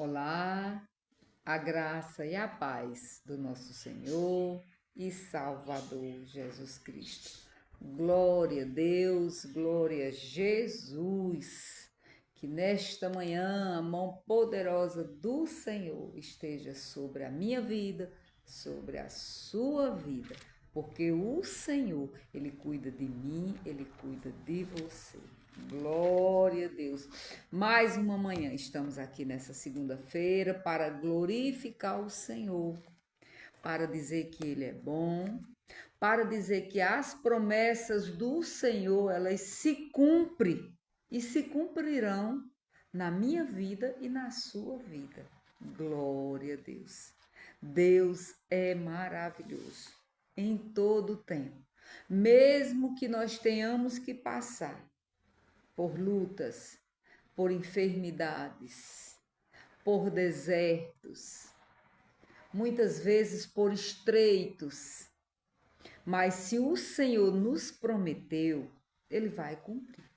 Olá, a graça e a paz do nosso Senhor e Salvador Jesus Cristo. Glória a Deus, glória a Jesus. Que nesta manhã a mão poderosa do Senhor esteja sobre a minha vida, sobre a sua vida, porque o Senhor, Ele cuida de mim, Ele cuida de você. Glória a Deus. Mais uma manhã, estamos aqui nessa segunda-feira para glorificar o Senhor, para dizer que Ele é bom, para dizer que as promessas do Senhor, elas se cumprem e se cumprirão na minha vida e na sua vida. Glória a Deus. Deus é maravilhoso em todo o tempo. Mesmo que nós tenhamos que passar por lutas, por enfermidades, por desertos, muitas vezes por estreitos. Mas se o Senhor nos prometeu, Ele vai cumprir.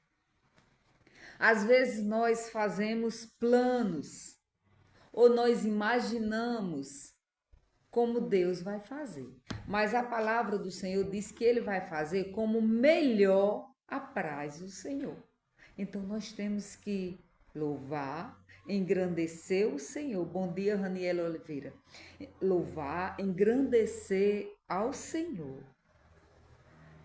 Às vezes nós fazemos planos, ou nós imaginamos como Deus vai fazer. Mas a palavra do Senhor diz que Ele vai fazer como melhor apraz o Senhor. Então nós temos que louvar, engrandecer o Senhor. Bom dia, Raniela Oliveira. Louvar, engrandecer ao Senhor.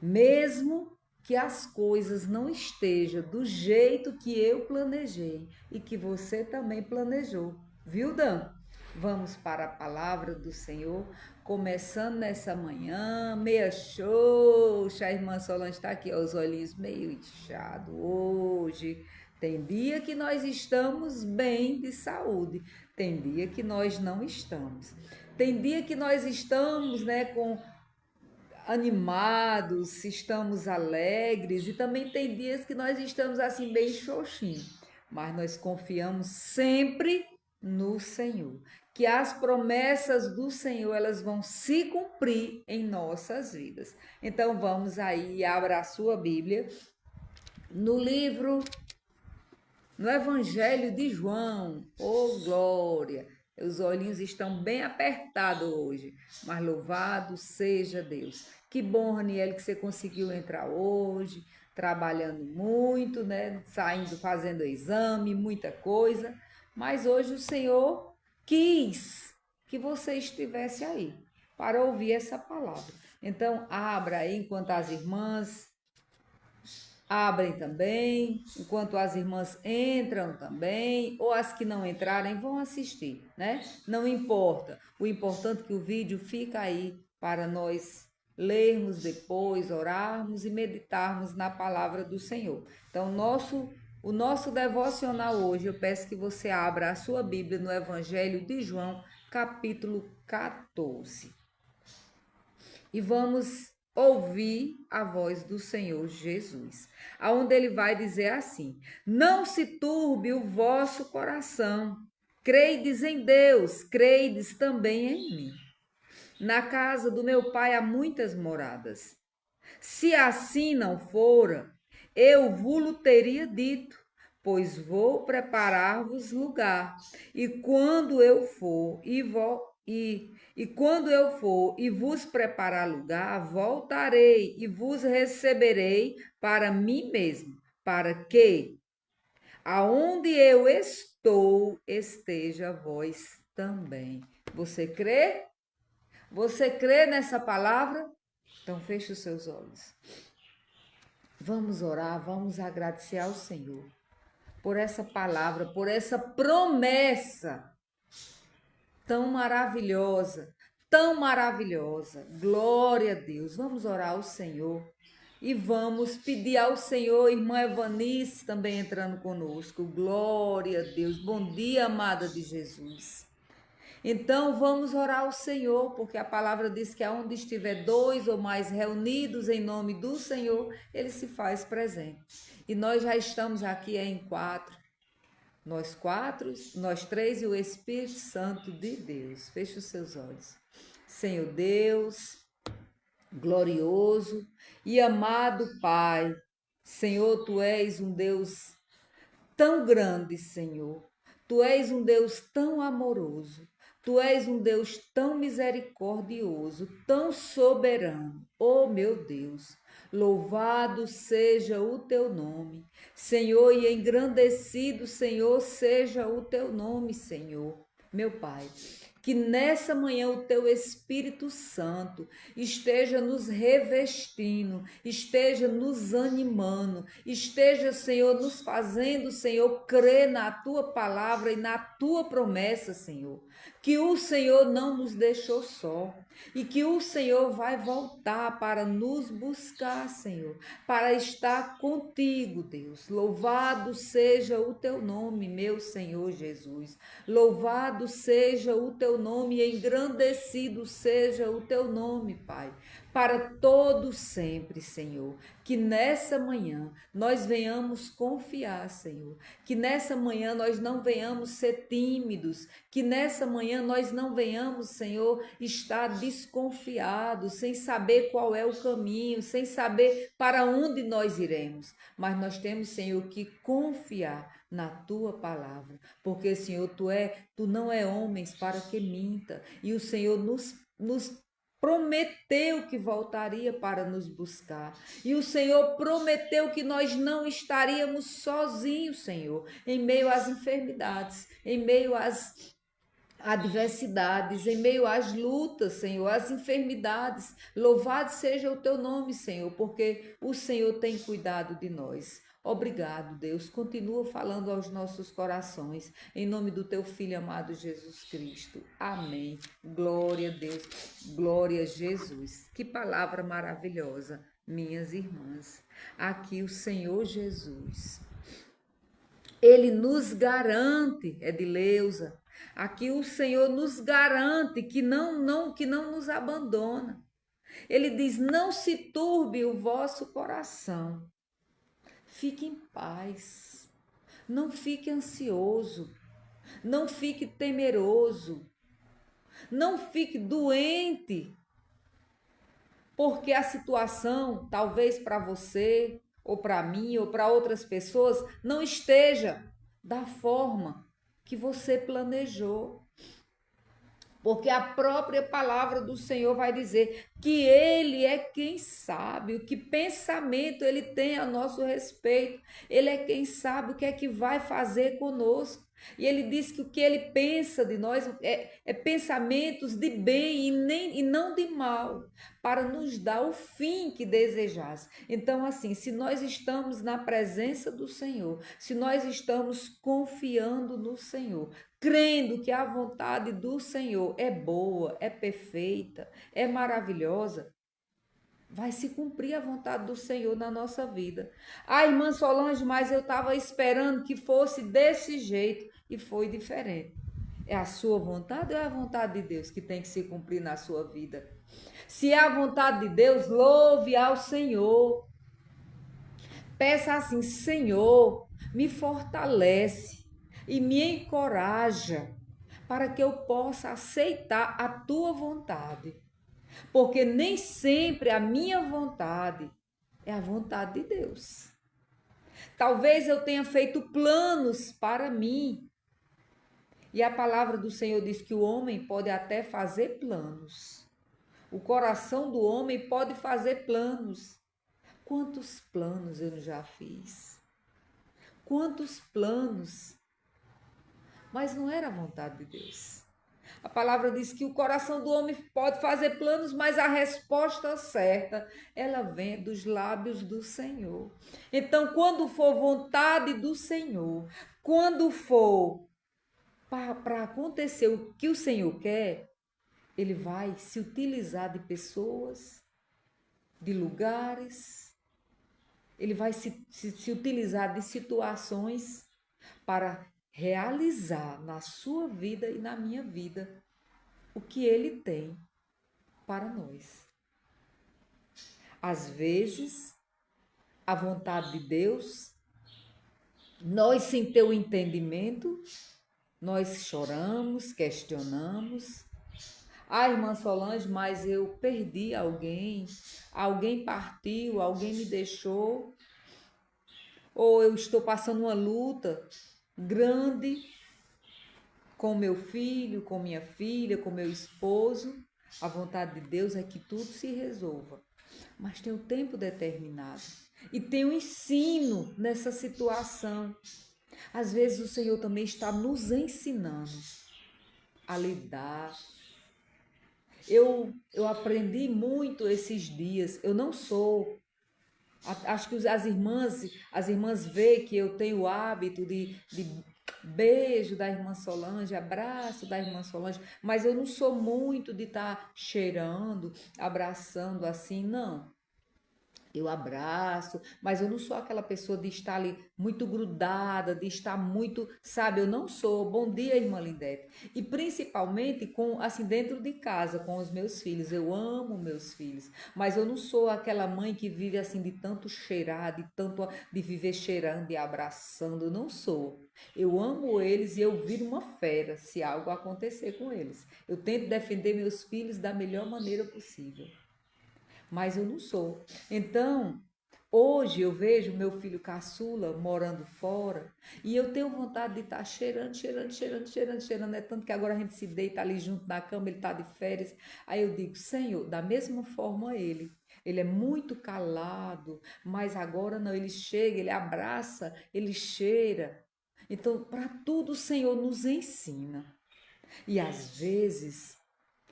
Mesmo que as coisas não estejam do jeito que eu planejei e que você também planejou. Viu, Dan? Vamos para a palavra do Senhor, começando nessa manhã, meia xoxa, a irmã Solange está aqui, ó, os olhinhos meio inchados hoje. Tem dia que nós estamos bem de saúde, tem dia que nós não estamos. Tem dia que nós estamos, com animados, estamos alegres, e também tem dias que nós estamos assim bem xoxinhos, mas nós confiamos sempre no Senhor, que as promessas do Senhor elas vão se cumprir em nossas vidas. Então vamos aí, abra a sua Bíblia no no Evangelho de João. Oh, glória! Os olhinhos estão bem apertados hoje, mas louvado seja Deus. Que bom, Raniel, que você conseguiu entrar hoje, trabalhando muito, Saindo, fazendo exame, muita coisa. Mas hoje o Senhor quis que você estivesse aí para ouvir essa palavra. Então, abra aí enquanto as irmãs abrem também, enquanto as irmãs entram também, ou as que não entrarem vão assistir, né? Não importa. O importante é que o vídeo fica aí para nós lermos depois, orarmos e meditarmos na palavra do Senhor. Então, o nosso devocional hoje, eu peço que você abra a sua Bíblia no Evangelho de João, capítulo 14. E vamos ouvir a voz do Senhor Jesus, aonde ele vai dizer assim: não se turbe o vosso coração, creides em Deus, creides também em mim. Na casa do meu pai há muitas moradas. Se assim não fora, eu vos teria dito, pois vou preparar-vos lugar. E quando eu for e vos preparar lugar, voltarei e vos receberei para mim mesmo, para que aonde eu estou, esteja vós também. Você crê? Você crê nessa palavra? Então feche os seus olhos. Vamos orar, vamos agradecer ao Senhor por essa palavra, por essa promessa tão maravilhosa, tão maravilhosa. Glória a Deus. Vamos orar ao Senhor e vamos pedir ao Senhor, irmã Evanice também entrando conosco. Glória a Deus. Bom dia, amada de Jesus. Então vamos orar ao Senhor, porque a palavra diz que aonde estiver dois ou mais reunidos em nome do Senhor, ele se faz presente. E nós já estamos aqui em quatro. Nós quatro, nós três e o Espírito Santo de Deus. Feche os seus olhos. Senhor Deus, glorioso e amado Pai, Senhor, Tu és um Deus tão grande, Senhor, Tu és um Deus tão amoroso. Tu és um Deus tão misericordioso, tão soberano. Oh, meu Deus, louvado seja o teu nome, Senhor, e engrandecido, Senhor, seja o teu nome, Senhor. Meu Pai, que nessa manhã o teu Espírito Santo esteja nos revestindo, esteja nos animando, esteja, Senhor, nos fazendo, Senhor, crer na tua palavra e na tua promessa, Senhor. Que o Senhor não nos deixou só e que o Senhor vai voltar para nos buscar, Senhor, para estar contigo, Deus. Louvado seja o teu nome, meu Senhor Jesus. Louvado seja o teu nome e engrandecido seja o teu nome, Pai, para todo sempre, Senhor. Que nessa manhã nós venhamos confiar, Senhor. Que nessa manhã nós não venhamos ser tímidos. Que nessa manhã nós não venhamos, Senhor, estar desconfiados, sem saber qual é o caminho, sem saber para onde nós iremos. Mas nós temos, Senhor, que confiar na tua palavra, porque, Senhor, tu não é homens para que minta, e o Senhor nos prometeu que voltaria para nos buscar. E o Senhor prometeu que nós não estaríamos sozinhos, Senhor, em meio às enfermidades, em meio às adversidades, em meio às lutas, Senhor, às enfermidades. Louvado seja o teu nome, Senhor, porque o Senhor tem cuidado de nós. Obrigado, Deus. Continua falando aos nossos corações, em nome do teu Filho amado Jesus Cristo. Amém. Glória a Deus. Glória a Jesus. Que palavra maravilhosa, minhas irmãs. Aqui o Senhor Jesus, Ele nos garante, Edileuza, aqui o Senhor nos garante que não nos abandona. Ele diz: não se turbe o vosso coração. Fique em paz. Não fique ansioso. Não fique temeroso. Não fique doente. Porque a situação, talvez para você, ou para mim, ou para outras pessoas, não esteja da forma que você planejou. Porque a própria palavra do Senhor vai dizer que Ele é quem sabe, o que pensamento Ele tem a nosso respeito. Ele é quem sabe o que é que vai fazer conosco. E Ele diz que o que Ele pensa de nós é pensamentos de bem e não de mal, para nos dar o fim que desejasse. Então, assim, se nós estamos na presença do Senhor, se nós estamos confiando no Senhor, crendo que a vontade do Senhor é boa, é perfeita, é maravilhosa, vai se cumprir a vontade do Senhor na nossa vida. Ah, irmã Solange, mas eu estava esperando que fosse desse jeito e foi diferente. É a sua vontade ou é a vontade de Deus que tem que se cumprir na sua vida? Se é a vontade de Deus, louve ao Senhor. Peça assim: Senhor, me fortalece e me encoraja para que eu possa aceitar a tua vontade. Porque nem sempre a minha vontade é a vontade de Deus. Talvez eu tenha feito planos para mim. E a palavra do Senhor diz que o homem pode até fazer planos. O coração do homem pode fazer planos. Quantos planos eu já fiz? Quantos planos? Mas não era a vontade de Deus. A palavra diz que o coração do homem pode fazer planos, mas a resposta certa, ela vem dos lábios do Senhor. Então, quando for vontade do Senhor, quando for para acontecer o que o Senhor quer, Ele vai se utilizar de pessoas, de lugares, Ele vai se utilizar de situações para realizar na sua vida e na minha vida o que Ele tem para nós. Às vezes, a vontade de Deus, nós sem ter o entendimento, nós choramos, questionamos. Ah, irmã Solange, mas eu perdi alguém, alguém partiu, alguém me deixou, ou eu estou passando uma luta grande, com meu filho, com minha filha, com meu esposo. A vontade de Deus é que tudo se resolva. Mas tem um tempo determinado. E tem um ensino nessa situação. Às vezes o Senhor também está nos ensinando a lidar. Eu aprendi muito esses dias. Eu não sou. Acho que as irmãs veem que eu tenho o hábito de beijo da irmã Solange, abraço da irmã Solange, mas eu não sou muito de estar cheirando, abraçando assim, não. Eu abraço, mas eu não sou aquela pessoa de estar ali muito grudada, de estar muito, sabe? Eu não sou. Bom dia, irmã Lindete. E principalmente com assim dentro de casa com os meus filhos. Eu amo meus filhos, mas eu não sou aquela mãe que vive assim de tanto cheirar, de tanto de viver cheirando e abraçando. Eu não sou. Eu amo eles e eu viro uma fera se algo acontecer com eles. Eu tento defender meus filhos da melhor maneira possível, mas eu não sou. Então, hoje eu vejo meu filho caçula morando fora e eu tenho vontade de estar cheirando, cheirando, cheirando, cheirando, cheirando. É tanto que agora a gente se deita ali junto na cama, ele está de férias. Aí eu digo, Senhor, da mesma forma ele é muito calado, mas agora não, ele chega, ele abraça, ele cheira. Então, para tudo o Senhor nos ensina. E às vezes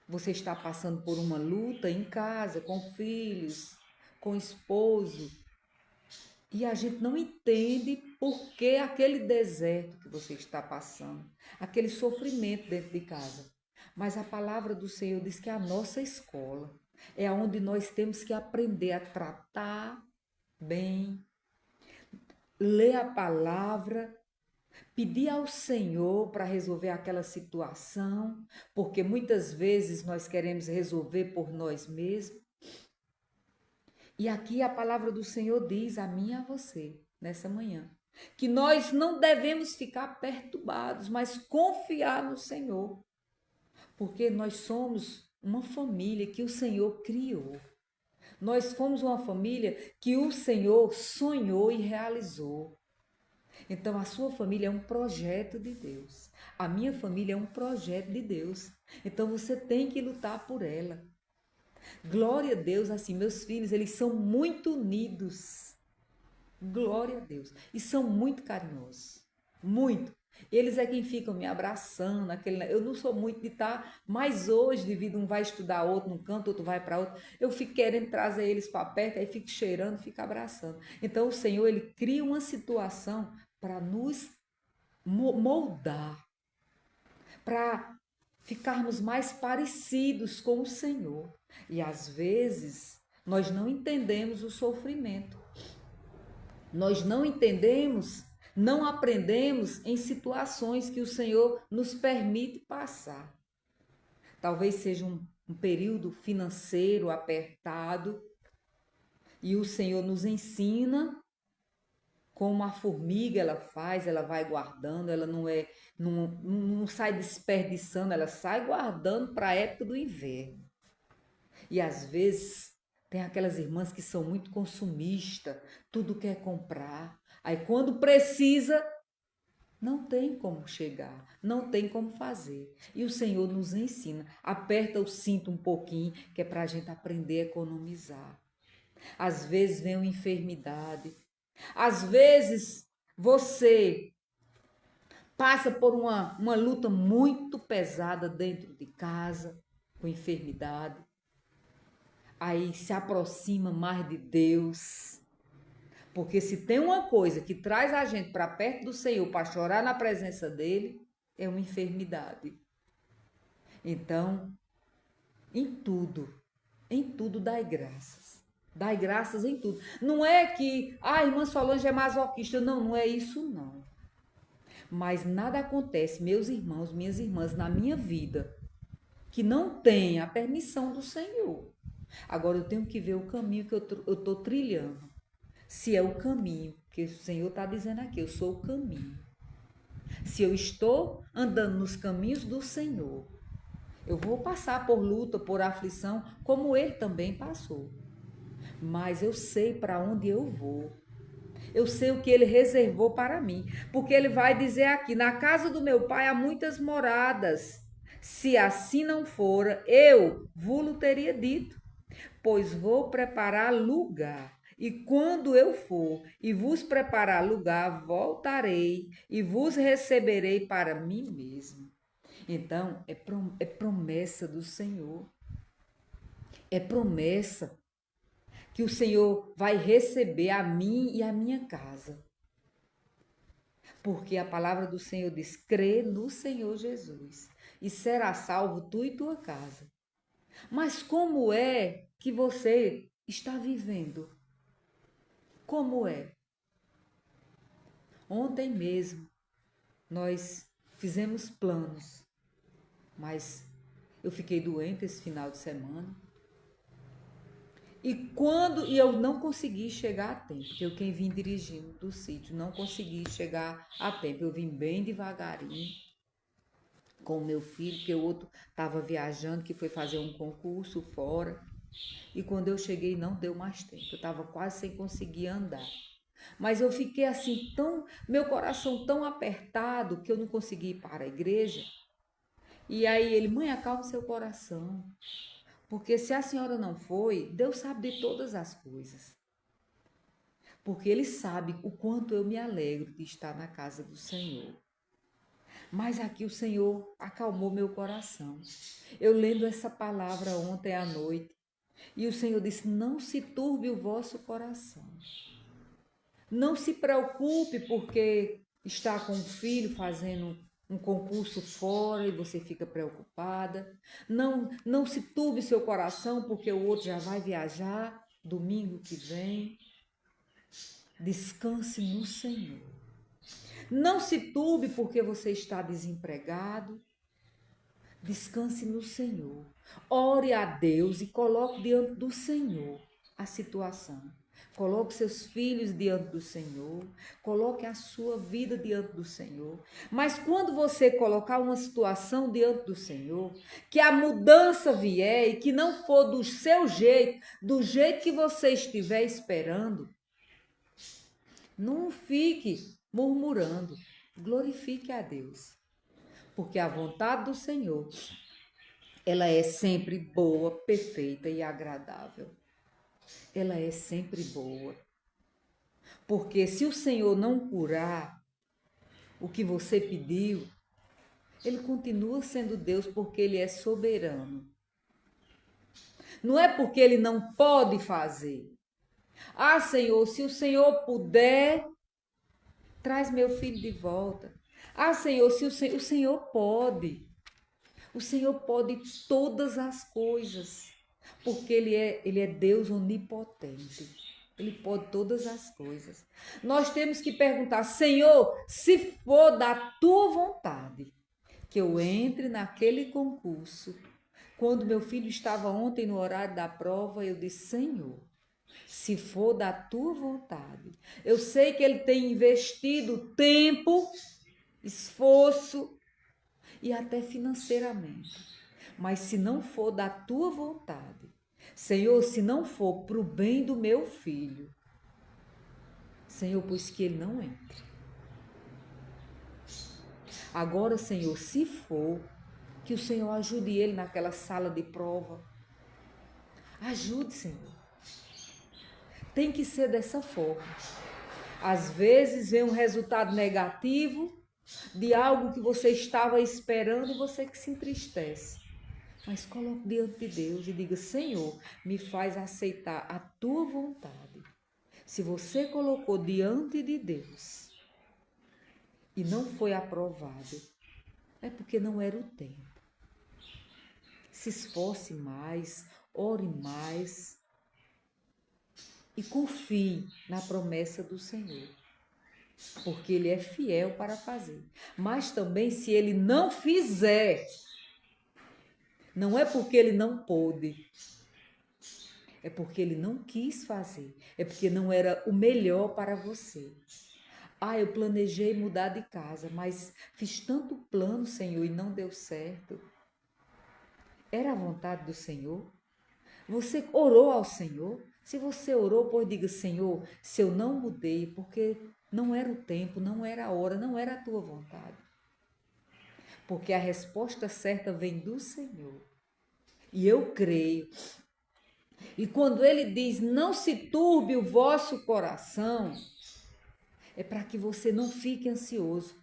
você está passando por uma luta em casa, com filhos, com esposo, e a gente não entende por que aquele deserto que você está passando, aquele sofrimento dentro de casa. Mas a palavra do Senhor diz que é a nossa escola, é onde nós temos que aprender a tratar bem, ler a palavra, pedir ao Senhor para resolver aquela situação, porque muitas vezes nós queremos resolver por nós mesmos. E aqui a palavra do Senhor diz a mim e a você, nessa manhã, que nós não devemos ficar perturbados, mas confiar no Senhor, porque nós somos uma família que o Senhor criou. Nós fomos uma família que o Senhor sonhou e realizou. Então, a sua família é um projeto de Deus. A minha família é um projeto de Deus. Então, você tem que lutar por ela. Glória a Deus, assim, meus filhos, eles são muito unidos. Glória a Deus. E são muito carinhosos. Muito. Eles é quem ficam me abraçando. Eu não sou muito de estar, mas hoje, devido um vai estudar outro num canto, outro vai para outro, eu fico querendo trazer eles para perto, aí fico cheirando, fico abraçando. Então, o Senhor, ele cria uma situação para nos moldar, para ficarmos mais parecidos com o Senhor. E às vezes nós não entendemos o sofrimento, nós não entendemos, não aprendemos em situações que o Senhor nos permite passar. Talvez seja um período financeiro apertado e o Senhor nos ensina como a formiga ela faz, ela vai guardando, ela não sai desperdiçando, ela sai guardando para a época do inverno. E às vezes tem aquelas irmãs que são muito consumistas, tudo quer comprar. Aí quando precisa, não tem como chegar, não tem como fazer. E o Senhor nos ensina, aperta o cinto um pouquinho, que é para a gente aprender a economizar. Às vezes vem uma enfermidade, às vezes você passa por uma luta muito pesada dentro de casa, com enfermidade. Aí se aproxima mais de Deus. Porque se tem uma coisa que traz a gente para perto do Senhor para chorar na presença dele, é uma enfermidade. Então, em tudo dai graças. Dai graças em tudo. Não é que a irmã Solange é masoquista. Não, não é isso não. Mas nada acontece, meus irmãos, minhas irmãs, na minha vida, que não tem a permissão do Senhor. Agora eu tenho que ver o caminho que eu estou trilhando. Se é o caminho, que o Senhor está dizendo aqui, eu sou o caminho. Se eu estou andando nos caminhos do Senhor, eu vou passar por luta, por aflição, como ele também passou. Mas eu sei para onde eu vou. Eu sei o que ele reservou para mim. Porque ele vai dizer aqui: na casa do meu pai há muitas moradas. Se assim não fora, eu vos teria dito, pois vou preparar lugar. E quando eu for e vos preparar lugar, voltarei e vos receberei para mim mesmo. Então, é promessa do Senhor. É promessa que o Senhor vai receber a mim e a minha casa. Porque a palavra do Senhor diz: crê no Senhor Jesus e será salvo tu e tua casa. Mas como é que você está vivendo? Como é? Ontem mesmo nós fizemos planos, mas eu fiquei doente esse final de semana. E eu não consegui chegar a tempo, porque eu quem vim dirigindo do sítio, não consegui chegar a tempo. Eu vim bem devagarinho com o meu filho, porque o outro estava viajando, que foi fazer um concurso fora. E quando eu cheguei, não deu mais tempo. Eu estava quase sem conseguir andar. Mas eu fiquei assim, meu coração tão apertado que eu não consegui ir para a igreja. E aí ele: mãe, acalme seu coração. Porque se a senhora não foi, Deus sabe de todas as coisas. Porque Ele sabe o quanto eu me alegro de estar na casa do Senhor. Mas aqui o Senhor acalmou meu coração. Eu lendo essa palavra ontem à noite, e o Senhor disse: não se turbe o vosso coração. Não se preocupe porque está com o filho fazendo um concurso fora e você fica preocupada. Não se turbe seu coração porque o outro já vai viajar domingo que vem. Descanse no Senhor. Não se turbe porque você está desempregado. Descanse no Senhor. Ore a Deus e coloque diante do Senhor a situação. Coloque seus filhos diante do Senhor. Coloque a sua vida diante do Senhor. Mas quando você colocar uma situação diante do Senhor, que a mudança vier e que não for do seu jeito, do jeito que você estiver esperando, não fique murmurando. Glorifique a Deus. Porque a vontade do Senhor, ela é sempre boa, perfeita e agradável. Ela é sempre boa. Porque se o Senhor não curar o que você pediu, Ele continua sendo Deus porque Ele é soberano. Não é porque Ele não pode fazer. Ah, Senhor, se o Senhor puder, traz meu filho de volta. Ah, Senhor, se o Senhor pode. O Senhor pode todas as coisas, porque Ele é Deus onipotente. Ele pode todas as coisas. Nós temos que perguntar: Senhor, se for da tua vontade que eu entre naquele concurso. Quando meu filho estava ontem no horário da prova, eu disse: Senhor, se for da tua vontade. Eu sei que ele tem investido tempo, esforço e até financeiramente. Mas se não for da tua vontade, Senhor, se não for para o bem do meu filho, Senhor, pois que ele não entre. Agora, Senhor, se for, que o Senhor ajude ele naquela sala de prova. Ajude, Senhor. Tem que ser dessa forma. Às vezes vem um resultado negativo de algo que você estava esperando e você que se entristece. Mas coloque diante de Deus e diga: Senhor, me faz aceitar a tua vontade. Se você colocou diante de Deus e não foi aprovado, é porque não era o tempo. Se esforce mais, ore mais e confie na promessa do Senhor, porque Ele é fiel para fazer. Mas também, se Ele não fizer, não é porque Ele não pôde, é porque Ele não quis fazer, é porque não era o melhor para você. Ah, eu planejei mudar de casa, mas fiz tanto plano, Senhor, e não deu certo. Era a vontade do Senhor? Você orou ao Senhor? Se você orou, pois diga, Senhor, se eu não mudei, porque não era o tempo, não era a hora, não era a tua vontade. Porque a resposta certa vem do Senhor. E eu creio. E quando ele diz, não se turbe o vosso coração, é para que você não fique ansioso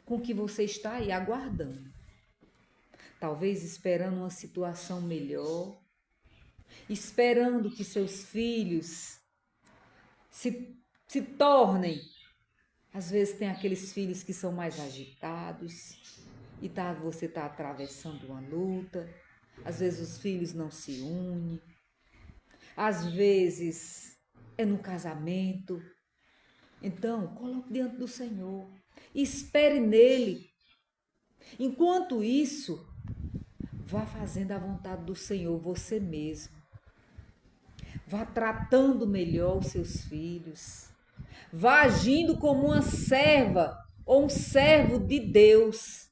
com o que você está aí aguardando. Talvez esperando uma situação melhor, esperando que seus filhos se tornem. Às vezes tem aqueles filhos que são mais agitados e você está atravessando uma luta. Às vezes os filhos não se unem. Às vezes é no casamento. Então, coloque diante do Senhor. Espere nele. Enquanto isso, vá fazendo a vontade do Senhor você mesmo. Vá tratando melhor os seus filhos. Vá agindo como uma serva ou um servo de Deus.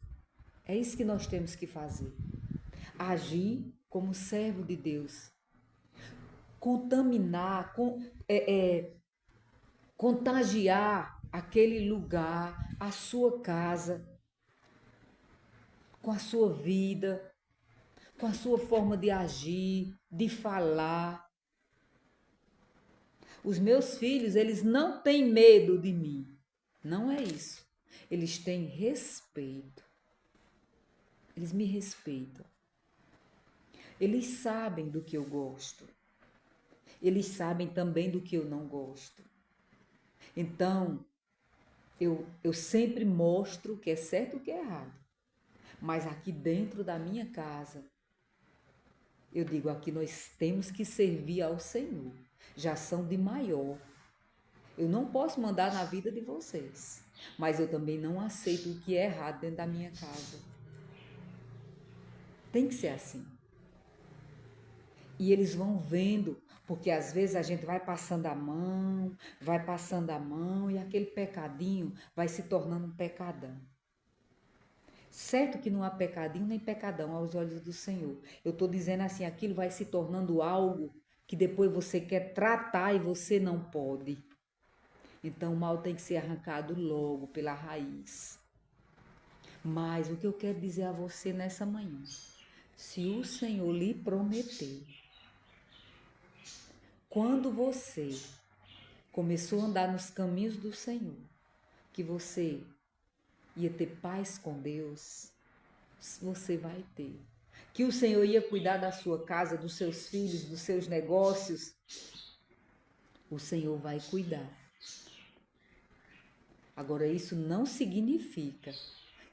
É isso que nós temos que fazer. Agir como servo de Deus. Contaminar, contagiar aquele lugar, a sua casa, com a sua vida, com a sua forma de agir, de falar. Os meus filhos, eles não têm medo de mim. Não é isso. Eles têm respeito. Eles me respeitam. Eles sabem do que eu gosto. Eles sabem também do que eu não gosto. Então, eu sempre mostro o que é certo e o que é errado. Mas aqui dentro da minha casa, eu digo, aqui nós temos que servir ao Senhor. Já são de maior. Eu não posso mandar na vida de vocês. Mas eu também não aceito o que é errado dentro da minha casa. Tem que ser assim. E eles vão vendo, porque às vezes a gente vai passando a mão e aquele pecadinho vai se tornando um pecadão. Certo que não há pecadinho nem pecadão aos olhos do Senhor. Eu estou dizendo assim, aquilo vai se tornando algo que depois você quer tratar e você não pode. Então o mal tem que ser arrancado logo pela raiz. Mas o que eu quero dizer a você nessa manhã, se o Senhor lhe prometeu, quando você começou a andar nos caminhos do Senhor, que você ia ter paz com Deus, você vai ter. Que o Senhor ia cuidar da sua casa, dos seus filhos, dos seus negócios, o Senhor vai cuidar. Agora, isso não significa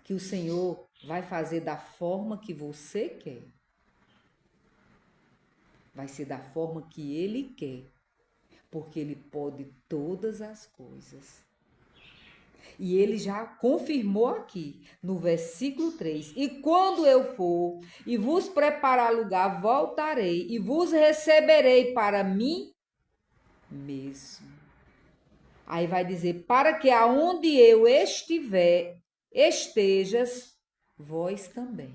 que o Senhor vai fazer da forma que você quer. Vai ser da forma que Ele quer, porque Ele pode todas as coisas. E Ele já confirmou aqui, no versículo 3, e quando eu for e vos preparar lugar, voltarei e vos receberei para mim mesmo. Aí vai dizer, para que aonde eu estiver, estejas vós também.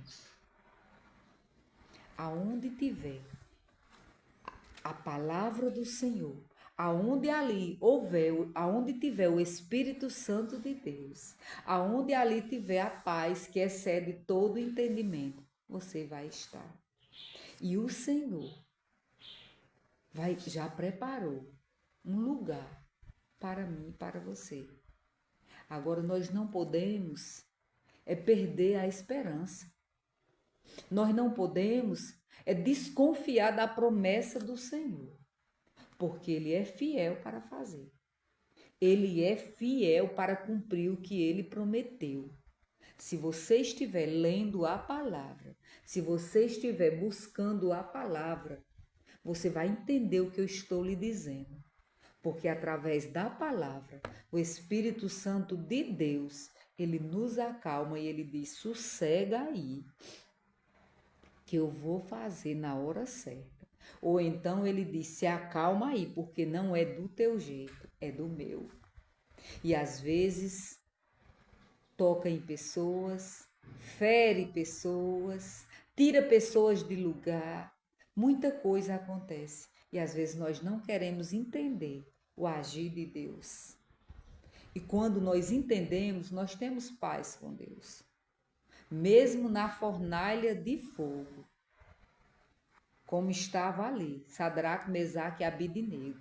Aonde tiver a palavra do Senhor, aonde ali houver, aonde tiver o Espírito Santo de Deus, aonde ali tiver a paz que excede todo entendimento, você vai estar. E o Senhor já preparou um lugar para mim e para você. Agora nós não podemos perder a esperança. Nós não podemos desconfiar da promessa do Senhor, porque Ele é fiel para fazer. Ele é fiel para cumprir o que Ele prometeu. Se você estiver lendo a palavra, se você estiver buscando a palavra, você vai entender o que eu estou lhe dizendo. Porque através da palavra, o Espírito Santo de Deus, ele nos acalma e ele diz, sossega aí, que eu vou fazer na hora certa. Ou então ele diz, se acalma aí, porque não é do teu jeito, é do meu. E às vezes toca em pessoas, fere pessoas, tira pessoas de lugar, Muita coisa acontece e às vezes nós não queremos entender o agir de Deus. E quando nós entendemos, nós temos paz com Deus. Mesmo na fornalha de fogo, como estava ali, Sadraque, Mesaque e Abidnego,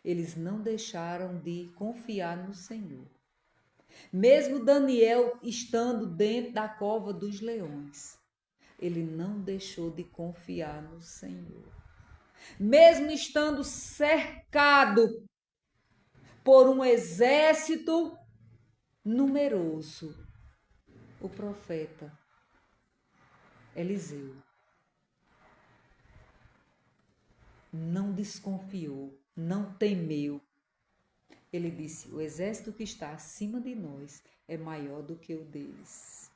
eles não deixaram de confiar no Senhor. Mesmo Daniel estando dentro da cova dos leões, ele não deixou de confiar no Senhor. Mesmo estando cercado por um exército numeroso, o profeta Eliseu não desconfiou, não temeu. Ele disse: o exército que está acima de nós é maior do que o deles.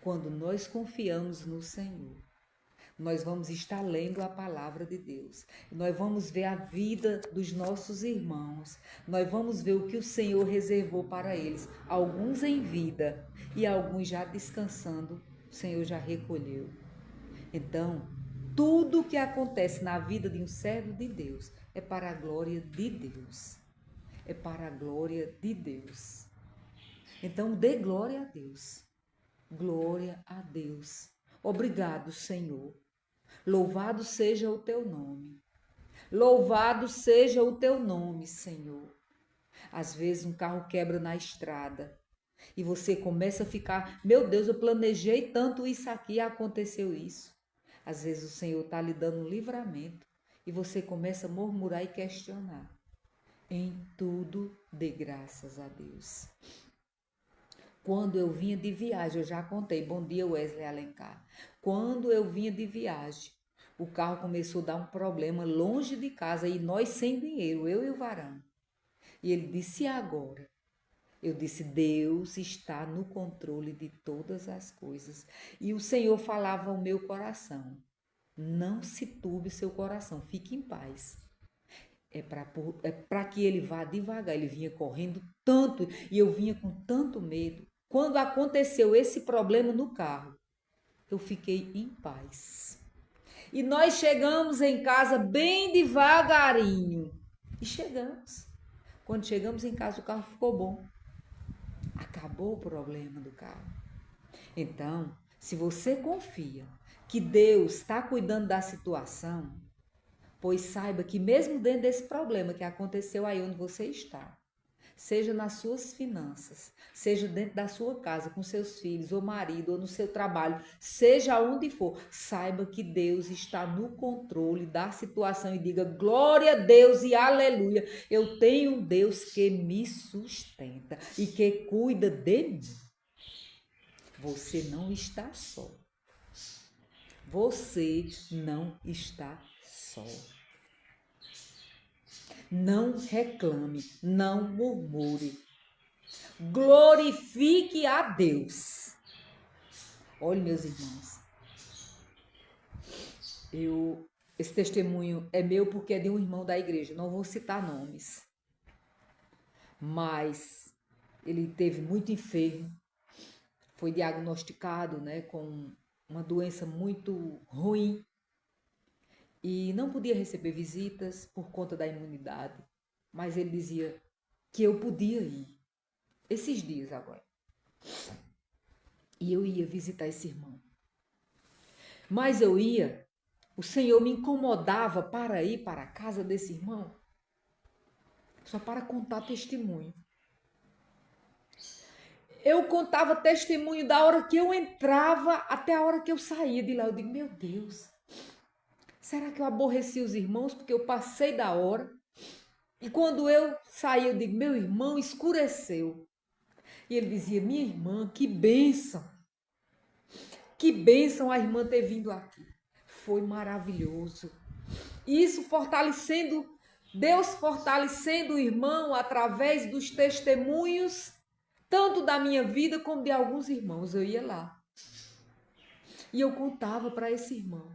Quando nós confiamos no Senhor, nós vamos estar lendo a palavra de Deus. Nós vamos ver a vida dos nossos irmãos. Nós vamos ver o que o Senhor reservou para eles. Alguns em vida e alguns já descansando, o Senhor já recolheu. Então, tudo que acontece na vida de um servo de Deus é para a glória de Deus. É para a glória de Deus. Então, dê glória a Deus. Glória a Deus. Obrigado, Senhor. Louvado seja o teu nome. Louvado seja o teu nome, Senhor. Às vezes um carro quebra na estrada e você começa a ficar, meu Deus, eu planejei tanto isso aqui e aconteceu isso. Às vezes o Senhor está lhe dando um livramento e você começa a murmurar e questionar. Em tudo dê graças a Deus. Quando eu vinha de viagem, eu já contei, bom dia Wesley Alencar. Quando eu vinha de viagem, o carro começou a dar um problema longe de casa e nós sem dinheiro, eu e o varão. E ele disse: e agora? Eu disse: Deus está no controle de todas as coisas. E o Senhor falava ao meu coração: não se turbe seu coração, fique em paz. É para que ele vá devagar. Ele vinha correndo tanto e eu vinha com tanto medo. Quando aconteceu esse problema no carro, eu fiquei em paz. E nós chegamos em casa bem devagarinho. E chegamos. Quando chegamos em casa, o carro ficou bom. Acabou o problema do carro. Então, se você confia que Deus está cuidando da situação, pois saiba que mesmo dentro desse problema que aconteceu aí onde você está, seja nas suas finanças, seja dentro da sua casa, com seus filhos, ou marido, ou no seu trabalho, seja onde for, saiba que Deus está no controle da situação e diga: glória a Deus e aleluia, eu tenho um Deus que me sustenta e que cuida de mim. Você não está só. Você não está só. Não reclame, não murmure. Glorifique a Deus. Olha, meus irmãos, esse testemunho é meu porque é de um irmão da igreja. Não vou citar nomes, mas ele teve muito enfermo, foi diagnosticado, né, com uma doença muito ruim e não podia receber visitas por conta da imunidade. Mas ele dizia que eu podia ir esses dias agora. E eu ia visitar esse irmão. Mas eu ia, o Senhor me incomodava para ir para a casa desse irmão, só para contar testemunho. Eu contava testemunho da hora que eu entrava até a hora que eu saía de lá. Eu digo: meu Deus, será que eu aborreci os irmãos porque eu passei da hora? E quando eu saí, eu digo: meu irmão, escureceu. E ele dizia: minha irmã, que bênção. Que bênção a irmã ter vindo aqui. Foi maravilhoso. Isso fortalecendo, Deus fortalecendo o irmão através dos testemunhos, tanto da minha vida como de alguns irmãos. Eu ia lá. E eu contava para esse irmão.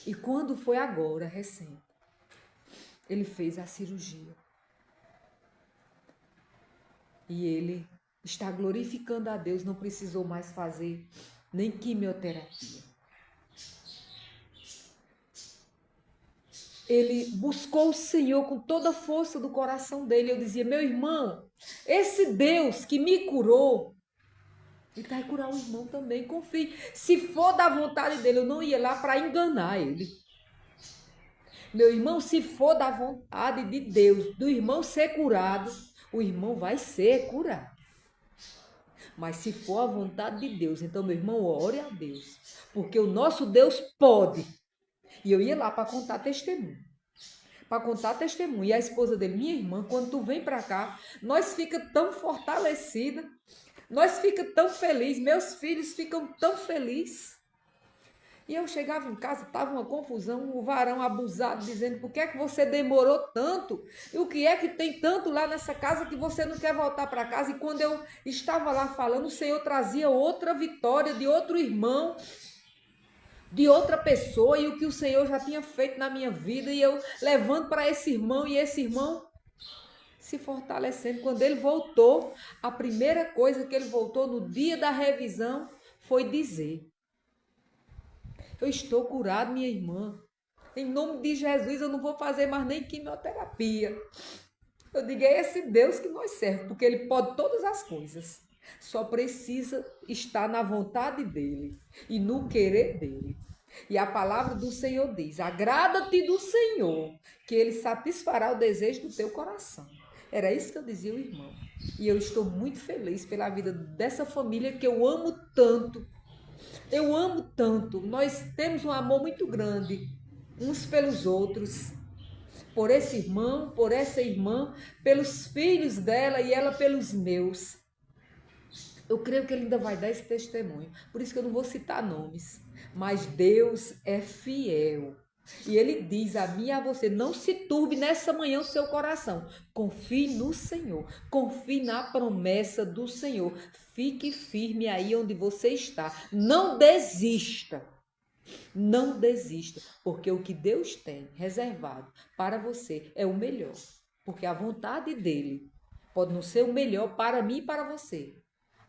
E quando foi agora, recente, ele fez a cirurgia. E ele está glorificando a Deus, não precisou mais fazer nem quimioterapia. ele buscou o Senhor com toda a força do coração dele. Eu dizia, meu irmão, esse Deus que me curou, ele vai curar o irmão também, confie. Se for da vontade dele, eu não ia lá para enganar ele. Meu irmão, se for da vontade de Deus, do irmão ser curado, o irmão vai ser curado. Mas se for a vontade de Deus, então, meu irmão, ore a Deus. Porque o nosso Deus pode. E eu ia lá para contar testemunho. Para contar testemunho. E a esposa dele, minha irmã, quando tu vem para cá, nós fica tão fortalecida, nós fica tão feliz, meus filhos ficam tão felizes. E eu chegava em casa, estava uma confusão, o varão abusado, dizendo, por que é que você demorou tanto? E o que é que tem tanto lá nessa casa que você não quer voltar para casa? E quando eu estava lá falando, o Senhor trazia outra vitória de outro irmão, de outra pessoa, e o que o Senhor já tinha feito na minha vida, e eu levando para esse irmão, e esse irmão se fortalecendo. Quando ele voltou, a primeira coisa que ele voltou no dia da revisão foi dizer, eu estou curado, minha irmã. Em nome de Jesus, eu não vou fazer mais nem quimioterapia. Eu digo, é esse Deus que nós servemos, porque Ele pode todas as coisas. Só precisa estar na vontade dEle e no querer dEle. E a palavra do Senhor diz, agrada-te do Senhor, que Ele satisfará o desejo do teu coração. Era isso que eu dizia ao irmão. E eu estou muito feliz pela vida dessa família que eu amo tanto. Eu amo tanto, nós temos um amor muito grande uns pelos outros, por esse irmão, por essa irmã, pelos filhos dela e ela pelos meus. Eu creio que ele ainda vai dar esse testemunho, por isso que eu não vou citar nomes, mas Deus é fiel. E ele diz a mim e a você, não se turbe nessa manhã o seu coração. Confie no Senhor, confie na promessa do Senhor. Fique firme aí onde você está. Não desista. Não desista, porque o que Deus tem reservado para você é o melhor. Porque a vontade dele pode não ser o melhor para mim e para você.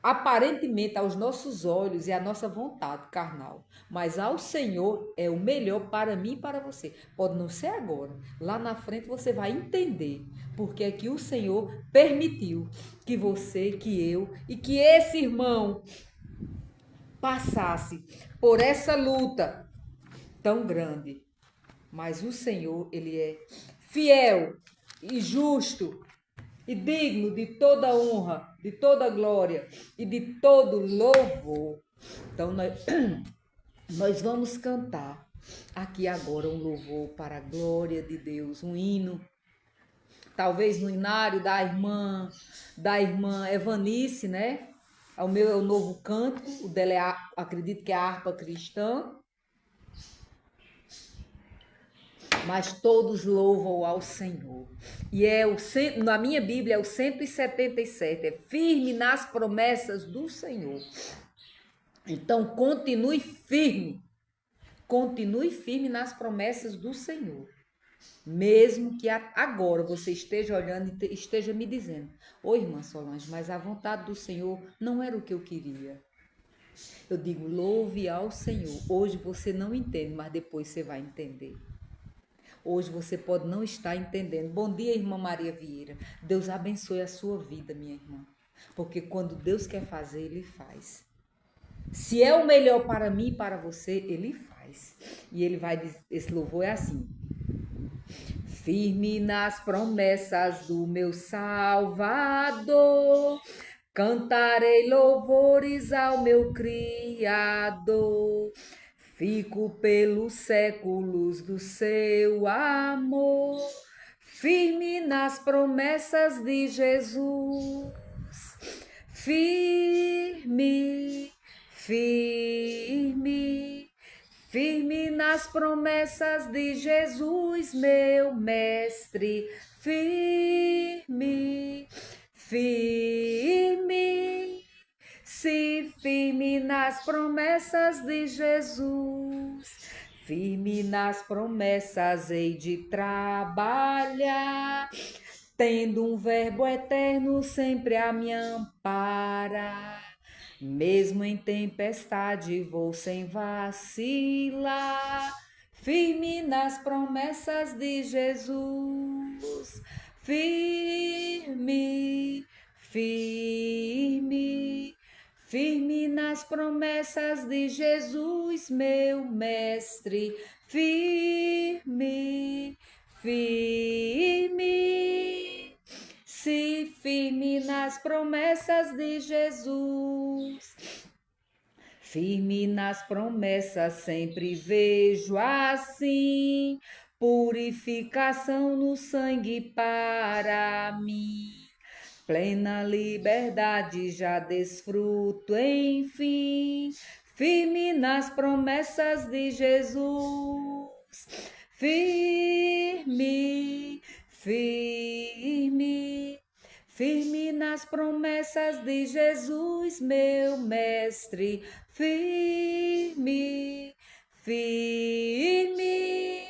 Aparentemente aos nossos olhos e à nossa vontade carnal, mas ao Senhor é o melhor para mim e para você. Pode não ser agora, lá na frente você vai entender porque é que o Senhor permitiu que você, que eu e que esse irmão passasse por essa luta tão grande. Mas o Senhor, Ele é fiel e justo e digno de toda honra, de toda glória e de todo louvor. Então, nós vamos cantar aqui agora um louvor para a glória de Deus, um hino, talvez no inário da irmã Evanice, né? O meu é o novo canto, o dela é, acredito que é a harpa cristã. Mas todos louvam ao Senhor. E na minha Bíblia é o 177, é firme nas promessas do Senhor. Então continue firme nas promessas do Senhor. Mesmo que agora você esteja olhando e esteja me dizendo, ô irmã Solange, mas a vontade do Senhor não era o que eu queria. Eu digo, louve ao Senhor. Hoje você não entende, mas depois você vai entender. Hoje você pode não estar entendendo. Bom dia, irmã Maria Vieira. Deus abençoe a sua vida, minha irmã. Porque quando Deus quer fazer, Ele faz. Se é o melhor para mim e para você, Ele faz. E Ele vai dizer, esse louvor é assim. Firme nas promessas do meu Salvador, cantarei louvores ao meu Criador. Fico pelos séculos do seu amor, firme nas promessas de Jesus. Firme, firme, firme nas promessas de Jesus, meu mestre. Firme, firme. Se firme nas promessas de Jesus, firme nas promessas hei de trabalhar, tendo um verbo eterno sempre a me amparar. Mesmo em tempestade vou sem vacilar, firme nas promessas de Jesus. Firme, firme, firme nas promessas de Jesus, meu mestre. Firme, firme, se firme nas promessas de Jesus. Firme nas promessas sempre vejo assim, purificação no sangue para mim. Plena liberdade já desfruto, enfim, firme nas promessas de Jesus. Firme, firme, firme nas promessas de Jesus, meu mestre. Firme, firme,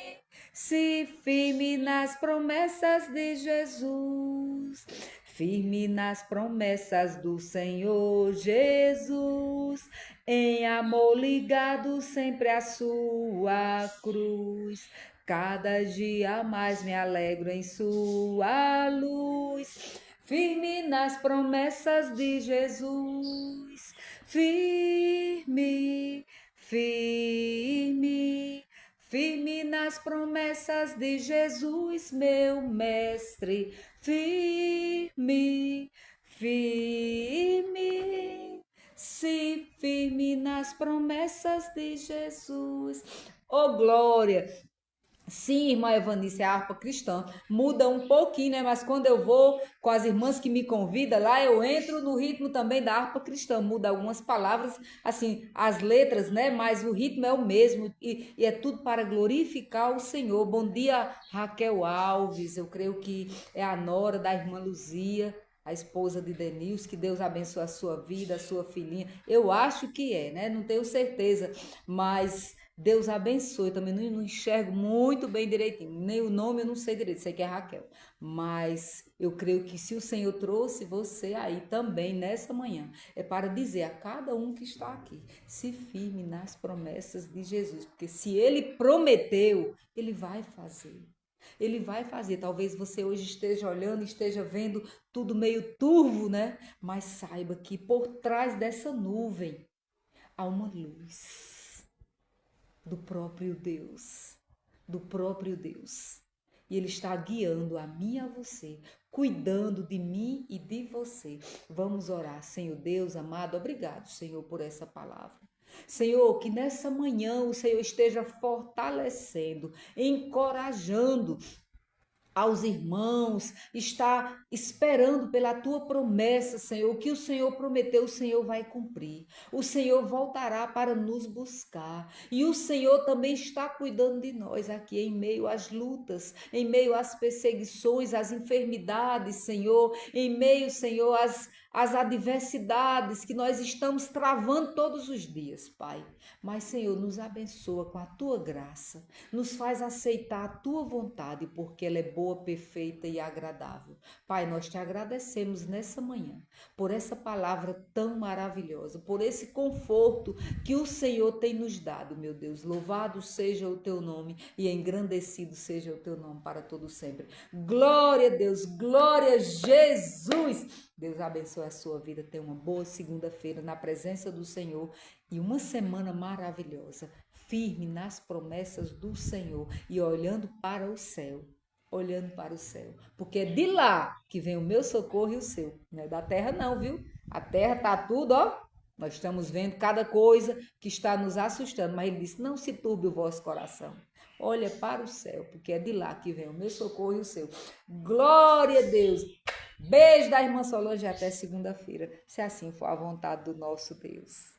se firme nas promessas de Jesus. Firme nas promessas do Senhor Jesus, em amor ligado sempre à sua cruz. Cada dia mais me alegro em sua luz. Firme nas promessas de Jesus. Firme, firme, firme nas promessas de Jesus, meu mestre. Firme, firme, se firme nas promessas de Jesus. Oh, glória! Sim, irmã Evanice, a harpa cristã muda um pouquinho, né? Mas quando eu vou com as irmãs que me convidam lá, eu entro no ritmo também da harpa cristã. Muda algumas palavras, assim, as letras, né? Mas o ritmo é o mesmo e é tudo para glorificar o Senhor. Bom dia, Raquel Alves. Eu creio que é a nora da irmã Luzia, a esposa de Denils. Que Deus abençoe a sua vida, a sua filhinha. Eu acho que é, né? Não tenho certeza, mas Deus abençoe. Também não enxergo muito bem direitinho. Nem o nome eu não sei direito, sei que é Raquel. Mas eu creio que se o Senhor trouxe você aí também nessa manhã, é para dizer a cada um que está aqui, se firme nas promessas de Jesus. Porque se Ele prometeu, Ele vai fazer. Ele vai fazer. Talvez você hoje esteja olhando, esteja vendo tudo meio turvo, né? Mas saiba que por trás dessa nuvem há uma luz do próprio Deus, do próprio Deus. E Ele está guiando a mim e a você, cuidando de mim e de você. Vamos orar. Senhor Deus amado, obrigado, Senhor, por essa palavra. Senhor, que nessa manhã o Senhor esteja fortalecendo, encorajando aos irmãos, está esperando pela tua promessa, Senhor. O que o Senhor prometeu, o Senhor vai cumprir. O Senhor voltará para nos buscar. E o Senhor também está cuidando de nós aqui em meio às lutas, em meio às perseguições, às enfermidades, Senhor, em meio, Senhor, às adversidades que nós estamos travando todos os dias, Pai. Mas, Senhor, nos abençoa com a tua graça, nos faz aceitar a tua vontade, porque ela é boa, perfeita e agradável. Pai, nós te agradecemos nessa manhã por essa palavra tão maravilhosa, por esse conforto que o Senhor tem nos dado, meu Deus. Louvado seja o teu nome e engrandecido seja o teu nome para todo sempre. Glória a Deus, glória a Jesus. Deus abençoe a sua vida. Tenha uma boa segunda-feira na presença do Senhor e uma semana maravilhosa, firme nas promessas do Senhor e olhando para o céu. Olhando para o céu, porque é de lá que vem o meu socorro e o seu. Não é da terra não, viu? A terra tá tudo, ó. Nós estamos vendo cada coisa que está nos assustando, mas ele disse: não se turbe o vosso coração. Olha para o céu, porque é de lá que vem o meu socorro e o seu. Glória a Deus. Beijo da irmã Solange até segunda-feira, se assim for a vontade do nosso Deus.